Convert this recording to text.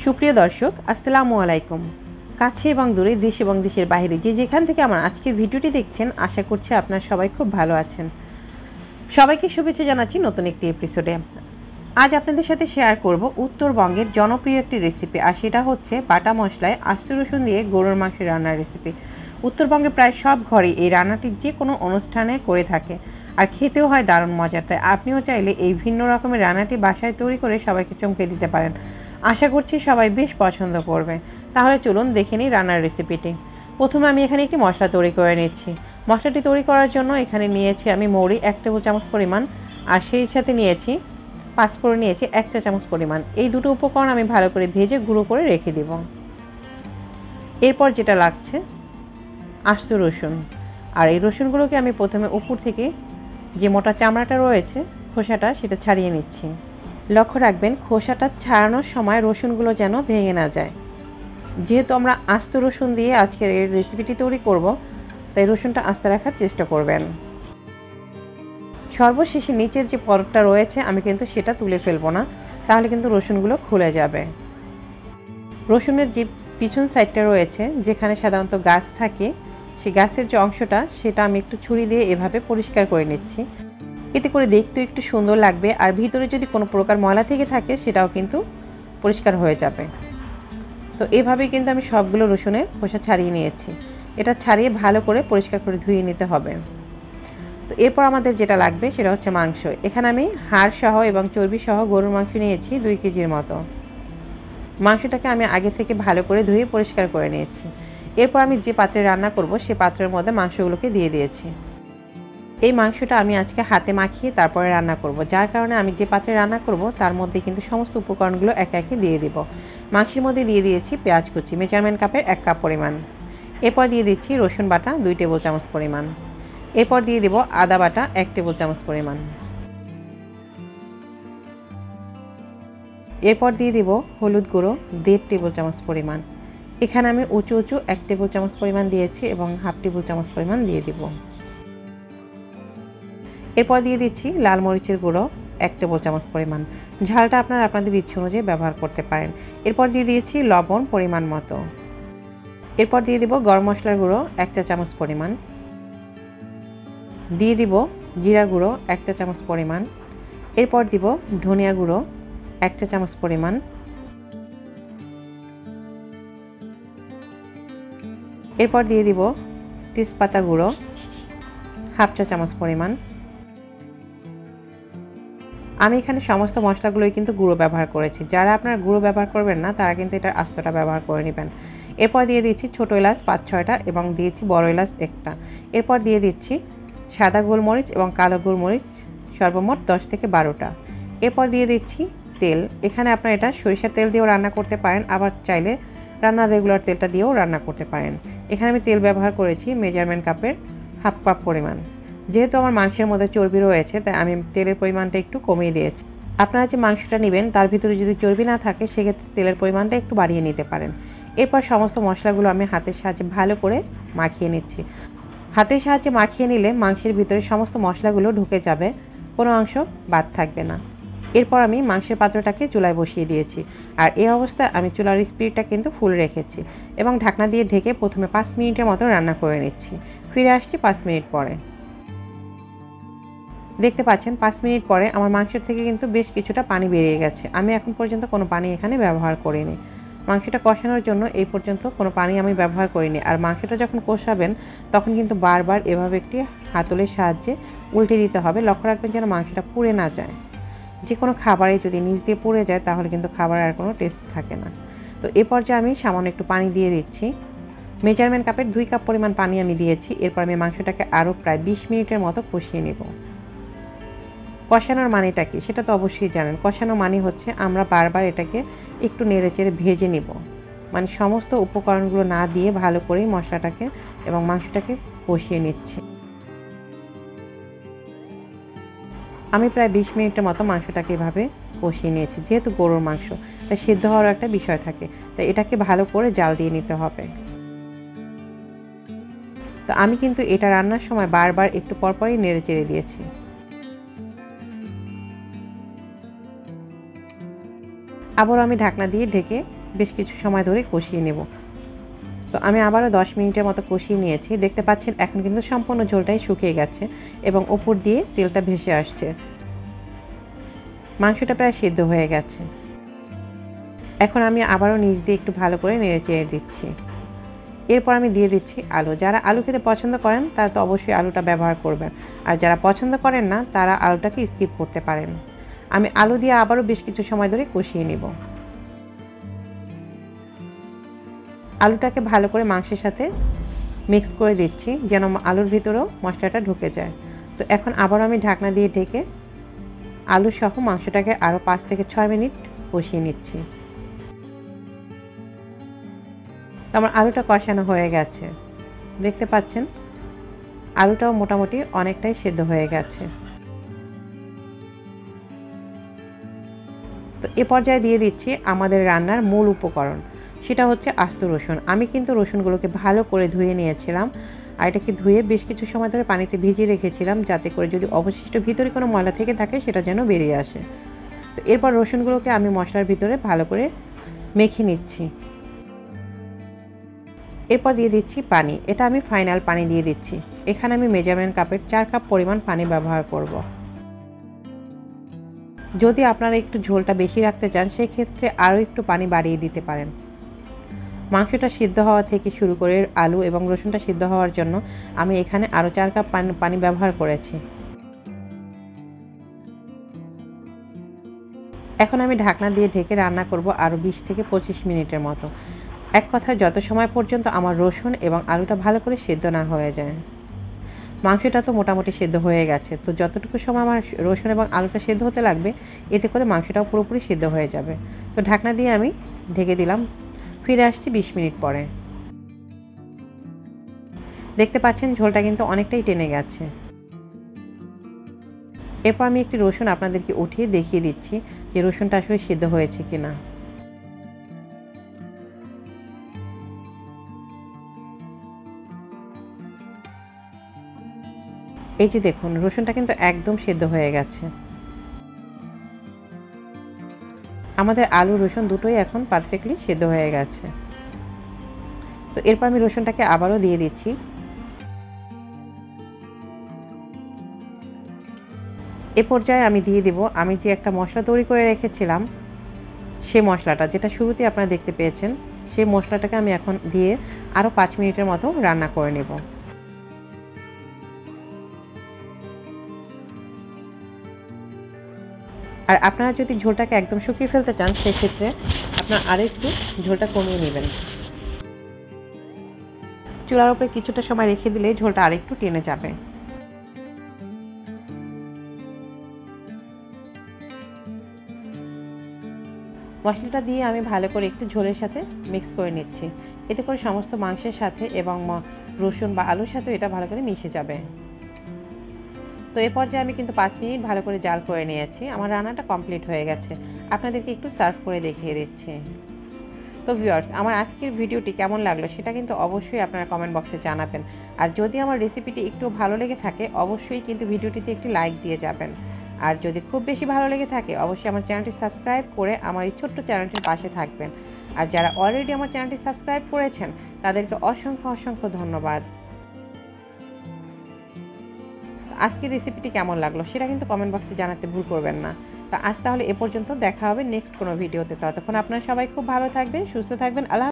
সুপ্রিয় দর্শক, আসসালামু আলাইকুম। কাছে এবং দূরে, দেশ এবং দেশের বাইরে যে যেখান থেকে আমার আজকের ভিডিওটি দেখছেন, আশা করছি আপনারা সবাই খুব ভালো আছেন। সবাইকে শুভেচ্ছা জানাচ্ছি নতুন একটি এপিসোডে। আজ আপনাদের সাথে শেয়ার করব উত্তরবঙ্গের জনপ্রিয় একটি রেসিপি, আর সেটা হচ্ছে বাটা মশলায় আস্ত রসুন দিয়ে গরুর মাংস রান্নার রেসিপি। উত্তরবঙ্গে প্রায় সব ঘরে এই রান্নাটি যে কোনো অনুষ্ঠানে করে থাকে, আর খেতেও হয় দারুণ মজার। তাই আপনিও চাইলে এই ভিন্ন রকমের রান্নাটি বাসায় তৈরি করে সবাইকে চমকে দিতে পারেন। আশা করছি সবাই বেশ পছন্দ করবে। তাহলে চলুন দেখে নিই রান্নার রেসিপিটি। প্রথমে আমি এখানে একটি মশলা তৈরি করে নিচ্ছি। মশলাটি তৈরি করার জন্য এখানে নিয়েছি আমি মৌরি 1 টেবিল চামচ পরিমাণ, আর সেই সাথে নিয়েছি পাঁচফোড়ন নিয়েছি 1 চা চামচ পরিমাণ। এই দুটো উপকরণ আমি ভালো করে ভেজে গুঁড়ো করে রেখে দেব। এরপর যেটা লাগছে আস্ত রসুন, আর এই রসুনগুলোকে আমি প্রথমে উপর থেকে যে মোটা চামড়াটা রয়েছে খোসাটা সেটা ছাড়িয়ে নিচ্ছি। লক্ষ্য রাখবেন খোসাটা ছাড়ানোর সময় রসুনগুলো যেন ভেঙে না যায়। যেহেতু আমরা আস্ত রসুন দিয়ে আজকের এই রেসিপিটি তৈরি করব, তাই রসুনটা আস্তে রাখার চেষ্টা করবেন। সর্বশেষে নিচের যে পরতটা রয়েছে আমি কিন্তু সেটা তুলে ফেলবো না, তাহলে কিন্তু রসুনগুলো খুলে যাবে। রসুনের যে পিছন সাইডটা রয়েছে, যেখানে সাধারণত গাছ থাকে, সেই গাছের যে অংশটা সেটা আমি একটু ছুরি দিয়ে এভাবে পরিষ্কার করে নিচ্ছি। এতে করে দেখতে একটু সুন্দর লাগবে, আর ভিতরে যদি কোনো প্রকার ময়লা থেকে থাকে সেটাও কিন্তু পরিষ্কার হয়ে যাবে। তো এভাবে কিন্তু আমি সবগুলো রসুনের খোসা ছাড়িয়ে নিয়েছি। এটা ছাড়িয়ে ভালো করে পরিষ্কার করে ধুয়ে নিতে হবে। তো এরপর আমাদের যেটা লাগবে সেটা হচ্ছে মাংস। এখানে আমি হাড় সহ এবং চর্বি সহ গরুর মাংস নিয়েছি 2 কেজির মতো। মাংসটাকে আমি আগে থেকে ভালো করে ধুয়ে পরিষ্কার করে নিয়েছি। এরপর আমি যে পাত্রে রান্না করব সেই পাত্রের মধ্যে মাংসগুলোকে দিয়ে দিয়েছি। এই মাংসটা আমি আজকে হাতে মাখিয়ে তারপরে রান্না করব, যার কারণে আমি যে পাত্রে রান্না করব তার মধ্যে কিন্তু সমস্ত উপকরণগুলো একে একে দিয়ে দিব। মাংসের মধ্যে দিয়ে দিয়েছি পেঁয়াজ কুচি মেজারমেন্ট কাপের 1 কাপ পরিমাণ। এরপর দিয়ে দিচ্ছি রসুন বাটা 2 টেবিল চামচ পরিমাণ। এরপর দিয়ে দেব আদা বাটা 1 টেবিল চামচ পরিমাণ। এরপর দিয়ে দেব হলুদ গুঁড়ো 1.5 টেবিল চামচ পরিমাণ। এখানে আমি উঁচু 1 টেবিল চামচ পরিমাণ দিয়েছি এবং 1/2 টেবিল চামচ পরিমাণ দিয়ে দেব। এরপর দিয়ে দিচ্ছি লাল মরিচের গুঁড়ো 1 টেবিল চামচ পরিমাণ। ঝালটা আপনারা আপনাদের ইচ্ছে অনুযায়ী ব্যবহার করতে পারেন। এরপর দিয়ে দিয়েছি লবণ পরিমাণ মতো। এরপর দিয়ে দিব গরম মশলার গুঁড়ো 1 চা চামচ পরিমাণ। দিয়ে দিব জিরা গুঁড়ো 1 চা চামচ পরিমাণ। এরপর দিব ধনিয়া গুঁড়ো 1 চা চামচ পরিমাণ। এরপর দিয়ে দিব তেজপাতা গুঁড়ো 1/2 চা চামচ পরিমাণ। আমি এখানে সমস্ত মশলাগুলোই কিন্তু গুঁড়ো ব্যবহার করেছি। যারা আপনারা গুঁড়ো ব্যবহার করবেন না তারা কিন্তু এটার আস্তটা ব্যবহার করে নেবেন। এরপর দিয়ে দিচ্ছি ছোটো এলাচ 5-6টা এবং দিয়েছি বড় এলাচ 1টা। এরপর দিয়ে দিচ্ছি সাদা গোলমরিচ এবং কালো গোলমরিচ সর্বমোট 10 থেকে 12টা। এরপর দিয়ে দিচ্ছি তেল। এখানে আপনারা এটা সরিষার তেল দিয়েও রান্না করতে পারেন, আবার চাইলে রান্নার রেগুলার তেলটা দিয়েও রান্না করতে পারেন। এখানে আমি তেল ব্যবহার করেছি মেজারমেন্ট কাপের 1/2 কাপ পরিমাণ। যেহেতু আমার মাংসের মধ্যে চর্বি রয়েছে তাই আমি তেলের পরিমাণটা একটু কমিয়ে দিয়েছি। আপনারা যে মাংসটা নেবেন তার ভিতরে যদি চর্বি না থাকে সেক্ষেত্রে তেলের পরিমাণটা একটু বাড়িয়ে নিতে পারেন। এরপর সমস্ত মশলাগুলো আমি হাতের সাহায্যে ভালো করে মাখিয়ে নিচ্ছি। হাতের সাহায্যে মাখিয়ে নিলে মাংসের ভিতরে সমস্ত মশলাগুলো ঢুকে যাবে, কোনো অংশ বাদ থাকবে না। এরপর আমি মাংসের পাত্রটাকে চুলায় বসিয়ে দিয়েছি, আর এই অবস্থায় আমি চুলার স্পিডটা কিন্তু ফুল রেখেছি এবং ঢাকনা দিয়ে ঢেকে প্রথমে 5 মিনিটের মতো রান্না করে নিচ্ছি। ফিরে আসছি 5 মিনিট পরে। দেখতে পাচ্ছেন 5 মিনিট পরে আমার মাংসের থেকে কিন্তু বেশ কিছুটা পানি বেরিয়ে গেছে। আমি এখন পর্যন্ত কোনো পানি এখানে ব্যবহার করিনি। মাংসটা কষানোর জন্য এই পর্যন্ত কোনো পানি আমি ব্যবহার করিনি। আর মাংসটা যখন কষাবেন তখন কিন্তু বারবার এভাবে একটি হাতলের সাহায্যে উল্টে দিতে হবে। লক্ষ্য রাখবেন যেন মাংসটা পুড়ে না যায়। যে কোনো খাবারে যদি নিচ দিয়ে পুড়ে যায় তাহলে কিন্তু খাবারের আর কোনো টেস্ট থাকে না। তো এ পর্যায়ে আমি সামান্য একটু পানি দিয়ে দিচ্ছি। মেজারমেন্ট কাপের 2 কাপ পরিমাণ পানি আমি দিয়েছি। এরপর আমি মাংসটাকে আরও প্রায় 20 মিনিটের মতো কষিয়ে নেব। কষানোর মানেটা কি সেটা তো অবশ্যই জানেন। কষানো মানে হচ্ছে আমরা বারবার এটাকে একটু নেড়েচেড়ে ভেজে নেব, মানে সমস্ত উপকরণগুলো না দিয়ে ভালো করেই মশলাটাকে এবং মাংসটাকে কষিয়ে নিচ্ছি। আমি প্রায় 20 মিনিটের মতো মাংসটাকে এভাবে কষিয়ে নিয়েছি। যেহেতু গরুর মাংস তাই সিদ্ধ হওয়ার একটা বিষয় থাকে, তাই এটাকে ভালো করে জাল দিয়ে নিতে হবে। তো আমি কিন্তু এটা রান্নার সময় বারবার একটু পরপরই নেড়েচেড়ে দিয়েছি। আবার আমি ঢাকনা দিয়ে ঢেকে বেশ কিছু সময় ধরে কষিয়ে নেব। তো আমি আবারও 10 মিনিটের মতো কষিয়ে নিয়েছি। দেখতে পাচ্ছেন এখন কিন্তু সম্পূর্ণ ঝোলটাই শুকিয়ে গেছে এবং উপর দিয়ে তেলটা ভেসে আসছে। মাংসটা প্রায় সিদ্ধ হয়ে গেছে। এখন আমি আবারও নিচ দিয়ে একটু ভালো করে নেড়ে চেড়ে দিচ্ছি। এরপর আমি দিয়ে দিচ্ছি আলু। যারা আলু খেতে পছন্দ করেন তারা তো অবশ্যই আলুটা ব্যবহার করবেন, আর যারা পছন্দ করেন না তারা আলুটাকে স্কিপ করতে পারেন। আমি আলু দিয়ে আবারও বেশ কিছু সময় ধরে কষিয়ে নেব। আলুটাকে ভালো করে মাংসের সাথে মিক্স করে দিচ্ছি যেন আলুর ভিতরেও মশলাটা ঢুকে যায়। তো এখন আবারও আমি ঢাকনা দিয়ে ঢেকে আলু সহ মাংসটাকে আরও 5 থেকে 6 মিনিট কষিয়ে নিচ্ছি। আমার আলুটা কষানো হয়ে গেছে। দেখতে পাচ্ছেন আলুটাও মোটামুটি অনেকটাই সেদ্ধ হয়ে গেছে। তো এ পর্যায়ে দিয়ে দিচ্ছি আমাদের রান্নার মূল উপকরণ, সেটা হচ্ছে আস্ত রসুন। আমি কিন্তু রসুনগুলোকে ভালো করে ধুয়ে নিয়েছিলাম, আর এটাকে ধুয়ে বেশ কিছু সময় ধরে পানিতে ভিজিয়ে রেখেছিলাম যাতে করে যদি অবশিষ্ট ভিতরে কোনো ময়লা থেকে থাকে সেটা যেন বেরিয়ে আসে। তো এরপর রসুনগুলোকে আমি মশলার ভিতরে ভালো করে মেখে নিচ্ছি। এরপর দিয়ে দিচ্ছি পানি। এটা আমি ফাইনাল পানি দিয়ে দিচ্ছি। এখানে আমি মেজারমেন্ট কাপের 4 কাপ পরিমাণ পানি ব্যবহার করব। যদি আপনারা একটু ঝোলটা বেশি রাখতে চান সেই ক্ষেত্রে আরও একটু পানি বাড়িয়ে দিতে পারেন। মাংসটা সিদ্ধ হওয়া থেকে শুরু করে আলু এবং রসুনটা সিদ্ধ হওয়ার জন্য আমি এখানে আরও 4 কাপ পানি ব্যবহার করেছি। এখন আমি ঢাকনা দিয়ে ঢেকে রান্না করব আরও 20 থেকে 25 মিনিটের মতো। এক কথায় যত সময় পর্যন্ত আমার রসুন এবং আলুটা ভালো করে সিদ্ধ না হয়ে যায়। মাংসটা তো মোটামুটি সিদ্ধ হয়ে গেছে, তো যতটুকু সময় আমার রসুন এবং আলুটা সিদ্ধ হতে লাগবে এতে করে মাংসটাও পুরোপুরি সিদ্ধ হয়ে যাবে। তো ঢাকনা দিয়ে আমি ঢেকে দিলাম। ফিরে আসছি 20 মিনিট পরে। দেখতে পাচ্ছেন ঝোলটা কিন্তু অনেকটাই টেনে গেছে। এরপর আমি একটি রসুন আপনাদেরকে উঠিয়ে দেখিয়ে দিচ্ছি যে রসুনটা আসলে সিদ্ধ হয়েছে কিনা। এই যে দেখুন রসুনটা কিন্তু একদম সিদ্ধ হয়ে গেছে। আমাদের আলু রসুন দুটোই এখন পারফেক্টলি সিদ্ধ হয়ে গেছে। তো এরপর আমি রসুনটাকে আবারও দিয়ে দিচ্ছি। এ পর্যায়ে আমি দিয়ে দেব আমি যে একটা মশলা তৈরি করে রেখেছিলাম সেই মশলাটা, যেটা শুরুতে আপনারা দেখতে পেয়েছেন, সেই মশলাটাকে আমি এখন দিয়ে আরও 5 মিনিটের মতো রান্না করে নেব। আর আপনারা যদি ঝোলটাকে একদম শুকিয়ে ফেলতে চান সেক্ষেত্রে আপনারা আরও একটু ঝোলটা কমিয়ে নেবেন। চুলার উপরে কিছুটা সময় রেখে দিলে ঝোলটা আরেকটু টেনে যাবে। মশলাটা দিয়ে আমি ভালো করে একটু ঝোলের সাথে মিক্স করে নিচ্ছি। এতে করে সমস্ত মাংসের সাথে এবং রসুন বা আলুর সাথে এটা ভালো করে মিশে যাবে। তো এ পর্যায়ে আমি কিন্তু 5 মিনিট ভালো করে জাল করে নিয়েছি। আমার রান্নাটা কমপ্লিট হয়ে গেছে। আপনাদেরকে একটু সার্ভ করে দেখিয়ে দিচ্ছি। তো ভিউয়ার্স, আমার আজকের ভিডিওটি কেমন লাগলো সেটা কিন্তু অবশ্যই আপনারা কমেন্ট বক্সে জানাবেন। আর যদি আমার রেসিপিটি একটু ভালো লেগে থাকে অবশ্যই কিন্তু ভিডিওটিতে একটি লাইক দিয়ে যাবেন। আর যদি খুব বেশি ভালো লেগে থাকে অবশ্যই আমার চ্যানেলটি সাবস্ক্রাইব করে আমার এই ছোট্ট চ্যানেলটির পাশে থাকবেন। আর যারা অলরেডি আমার চ্যানেলটি সাবস্ক্রাইব করেছেন তাদেরকে অসংখ্য ধন্যবাদ। আজকের রেসিপিটি কেমন লাগলো সেটা কিন্তু কমেন্ট বক্সে জানাতে ভুল করবেন না। তো আজ তাহলে এ পর্যন্ত, দেখা হবে নেক্সট কোনো ভিডিওতে। ততক্ষণ আপনারা সবাই খুব ভালো থাকবেন, সুস্থ থাকবেন। আল্লাহ।